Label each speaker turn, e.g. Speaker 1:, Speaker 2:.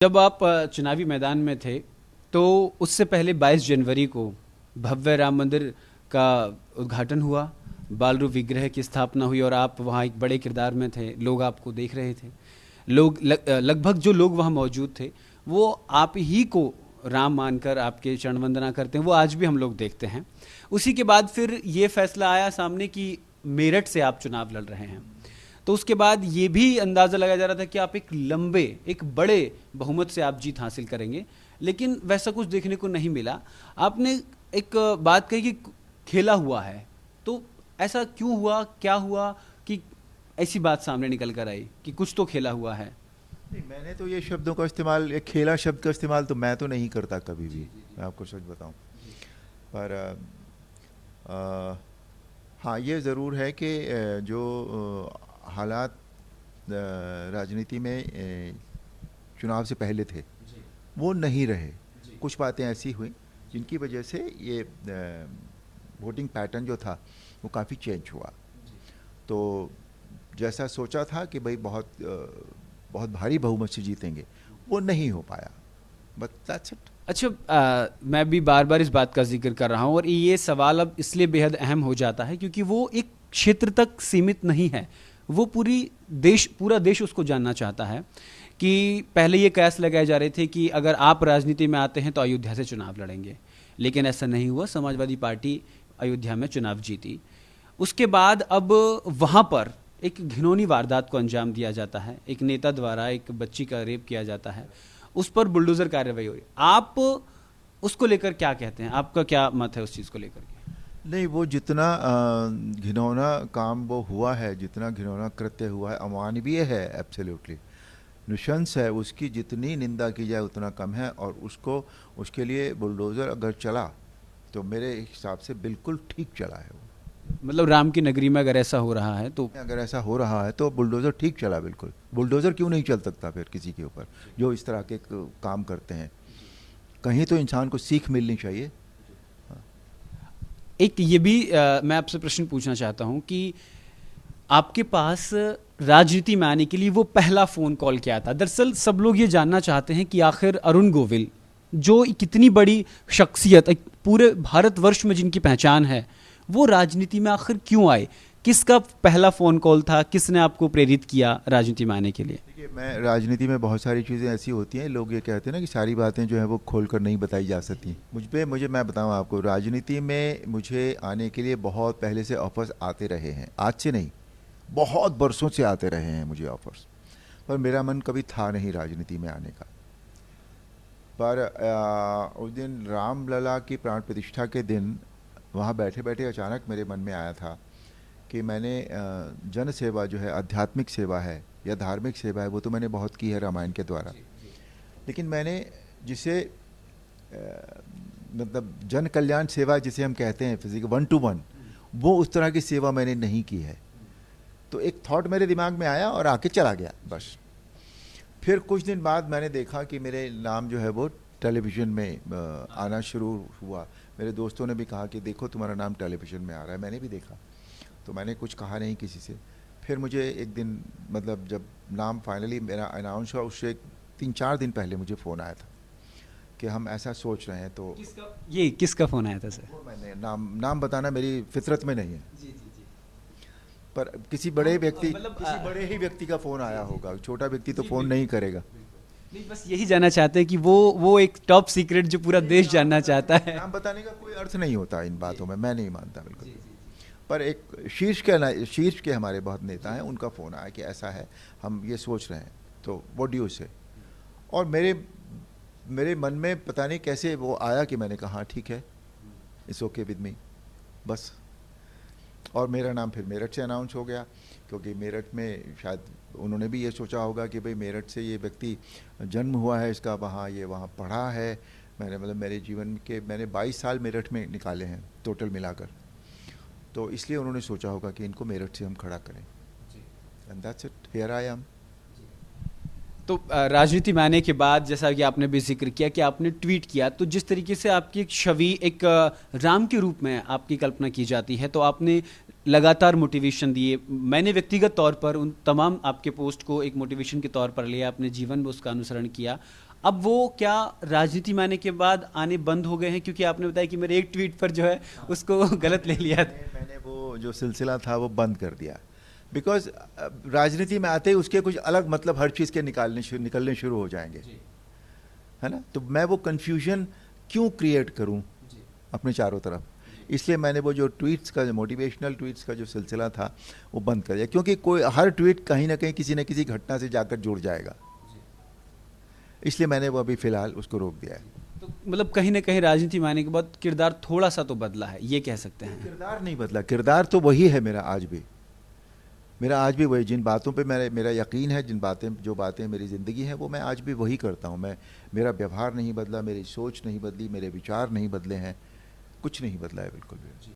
Speaker 1: जब आप चुनावी मैदान में थे तो उससे पहले 22 जनवरी को भव्य राम मंदिर का उद्घाटन हुआ, बाल रूप विग्रह की स्थापना हुई और आप वहाँ एक बड़े किरदार में थे, लोग आपको देख रहे थे। लोग लगभग जो लोग वहाँ मौजूद थे वो आप ही को राम मानकर आपके चरण वंदना करते हैं, वो आज भी हम लोग देखते हैं। उसी के बाद फिर ये फैसला आया सामने कि मेरठ से आप चुनाव लड़ रहे हैं, तो उसके बाद ये भी अंदाज़ा लगाया जा रहा था कि आप एक बड़े बहुमत से आप जीत हासिल करेंगे, लेकिन वैसा कुछ देखने को नहीं मिला। आपने एक बात कही कि खेला हुआ है, तो ऐसा क्यों हुआ, क्या हुआ कि ऐसी बात सामने निकल कर आई कि कुछ तो खेला हुआ है?
Speaker 2: नहीं, मैंने तो ये शब्दों का इस्तेमाल, ये खेला शब्द का इस्तेमाल तो मैं तो नहीं करता कभी भी, मैं आपको सच बताऊं। पर हाँ, ये ज़रूर है कि जो हालात राजनीति में चुनाव से पहले थे वो नहीं रहे। कुछ बातें ऐसी हुई जिनकी वजह से ये वोटिंग पैटर्न जो था वो काफ़ी चेंज हुआ। तो जैसा सोचा था कि भाई बहुत भारी बहुमत से जीतेंगे, वो नहीं हो पाया, बट दैट्स इट।
Speaker 1: अच्छा, मैं भी बार बार इस बात का जिक्र कर रहा हूँ और ये सवाल अब इसलिए बेहद अहम हो जाता है क्योंकि वो एक क्षेत्र तक सीमित नहीं है, वो पूरा देश उसको जानना चाहता है। कि पहले ये कयास लगाए जा रहे थे कि अगर आप राजनीति में आते हैं तो अयोध्या से चुनाव लड़ेंगे, लेकिन ऐसा नहीं हुआ। समाजवादी पार्टी अयोध्या में चुनाव जीती। उसके बाद अब वहाँ पर एक घिनौनी वारदात को अंजाम दिया जाता है, एक नेता द्वारा एक बच्ची का रेप किया जाता है, उस पर बुलडोजर कार्रवाई हुई। आप उसको लेकर क्या कहते हैं, आपका क्या मत है उस चीज़ को लेकर के?
Speaker 2: नहीं, वो जितना घिनौना काम वो हुआ है, जितना घिनौना कृत्य हुआ है, अमानवीय है, एब्सोल्युटली नृशंस है, उसकी जितनी निंदा की जाए उतना कम है। और उसके लिए बुलडोज़र अगर चला तो मेरे हिसाब से बिल्कुल ठीक चला है वो।
Speaker 1: मतलब राम की नगरी में अगर ऐसा हो रहा है तो
Speaker 2: बुलडोज़र ठीक चला बिल्कुल। बुलडोज़र क्यों नहीं चल सकता फिर किसी के ऊपर जो इस तरह के काम करते हैं? कहीं तो इंसान को सीख मिलनी चाहिए।
Speaker 1: एक ये भी मैं आपसे प्रश्न पूछना चाहता हूँ कि आपके पास राजनीति में आने के लिए वो पहला फ़ोन कॉल क्या था? दरअसल सब लोग ये जानना चाहते हैं कि आखिर अरुण गोविल जो कितनी बड़ी शख्सियत, एक पूरे भारतवर्ष में जिनकी पहचान है, वो राजनीति में आखिर क्यों आए? किसका पहला फ़ोन कॉल था? किसने आपको प्रेरित किया राजनीति में आने के लिए?
Speaker 2: देखिए, मैं राजनीति में बहुत सारी चीज़ें ऐसी होती हैं, लोग ये कहते हैं ना कि सारी बातें जो है वो खोल कर नहीं बताई जा सकती। मैं बताऊं आपको, राजनीति में मुझे आने के लिए बहुत पहले से ऑफर्स आते रहे हैं, आज से नहीं, बहुत बरसों से आते रहे हैं मुझे ऑफर्स, पर मेरा मन कभी था नहीं राजनीति में आने का। पर उस दिन रामलला की प्राण प्रतिष्ठा के दिन वहाँ बैठे बैठे अचानक मेरे मन में आया था कि मैंने जन सेवा जो है, आध्यात्मिक सेवा है या धार्मिक सेवा है, वो तो मैंने बहुत की है रामायण के द्वारा, लेकिन मैंने जिसे मतलब जन कल्याण सेवा जिसे हम कहते हैं, फिजिकल 1 to 1, वो उस तरह की सेवा मैंने नहीं की है। तो एक थॉट मेरे दिमाग में आया और आके चला गया बस। फिर कुछ दिन बाद मैंने देखा कि मेरे नाम जो है वो टेलीविज़न में आना शुरू हुआ। मेरे दोस्तों ने भी कहा कि देखो तुम्हारा नाम टेलीविज़न में आ रहा है, मैंने भी देखा, तो मैंने कुछ कहा नहीं किसी से। फिर मुझे एक दिन, मतलब जब नाम फाइनली मेरा अनाउंस हुआ, उससे 3-4 दिन पहले मुझे फ़ोन आया था कि हम ऐसा सोच रहे हैं। तो
Speaker 1: किसका फ़ोन आया था सर?
Speaker 2: मैंने नाम बताना मेरी फितरत में नहीं है। जी, पर किसी बड़े ही व्यक्ति का फ़ोन आया होगा, छोटा व्यक्ति तो फ़ोन नहीं करेगा।
Speaker 1: नहीं, बस यही जानना चाहते हैं कि वो एक टॉप सीक्रेट जो पूरा देश जानना चाहता है।
Speaker 2: नाम बताने का कोई अर्थ नहीं होता इन बातों में, मैं नहीं मानता बिल्कुल। पर एक शीर्ष के हमारे बहुत नेता हैं, उनका फ़ोन आया कि ऐसा है, हम ये सोच रहे हैं, तो व्हाट डू यू से। और मेरे मन में पता नहीं कैसे वो आया कि मैंने कहा ठीक है, इट्स ओके विद मी, बस। और मेरा नाम फिर मेरठ से अनाउंस हो गया, क्योंकि मेरठ में शायद उन्होंने भी ये सोचा होगा कि भाई मेरठ से ये व्यक्ति जन्म हुआ है इसका, वहाँ पढ़ा है। मेरे जीवन के मैंने 22 साल मेरठ में निकाले हैं टोटल मिलाकर, तो इसलिए उन्होंने सोचा होगा कि इनको मेरठ से हम खड़ा करें। And that's it, here I am.
Speaker 1: तो राजनीति में आने के बाद, जैसा कि आपने भी जिक्र किया कि आपने ट्वीट किया, तो जिस तरीके से आपकी एक छवि एक राम के रूप में आपकी कल्पना की जाती है, तो आपने लगातार मोटिवेशन दिए। मैंने व्यक्तिगत तौर पर उन तमाम आपके पोस्ट को एक मोटिवेशन के तौर पर लिया, अपने जीवन में उसका अनुसरण किया। अब वो क्या राजनीति में आने के बाद आने बंद हो गए हैं, क्योंकि आपने बताया कि मेरे एक ट्वीट पर जो है उसको गलत ले लिया था।
Speaker 2: मैंने वो जो सिलसिला था वो बंद कर दिया, बिकॉज राजनीति में आते ही उसके कुछ अलग मतलब हर चीज़ के निकलने शुरू हो जाएंगे, है ना। तो मैं वो कन्फ्यूजन क्यों क्रिएट करूं अपने चारों तरफ, इसलिए मैंने वो जो ट्वीट्स का, मोटिवेशनल ट्वीट्स का जो सिलसिला था वो बंद कर दिया, क्योंकि कोई हर ट्वीट कहीं ना कहीं किसी न किसी घटना से जाकर जुड़ जाएगा, इसलिए मैंने वो अभी फ़िलहाल उसको रोक दिया है।
Speaker 1: तो मतलब कहीं ना कहीं राजनीति में आने के बाद किरदार थोड़ा सा तो बदला है, ये कह सकते हैं।
Speaker 2: किरदार नहीं बदला, किरदार तो वही है मेरा आज भी, मेरा आज भी वही, जिन बातों पे मेरा यकीन है, जो बातें मेरी ज़िंदगी हैं वो मैं आज भी वही करता हूँ। मेरा व्यवहार नहीं बदला, मेरी सोच नहीं बदली, मेरे विचार नहीं बदले हैं, कुछ नहीं बदला है बिल्कुल भी।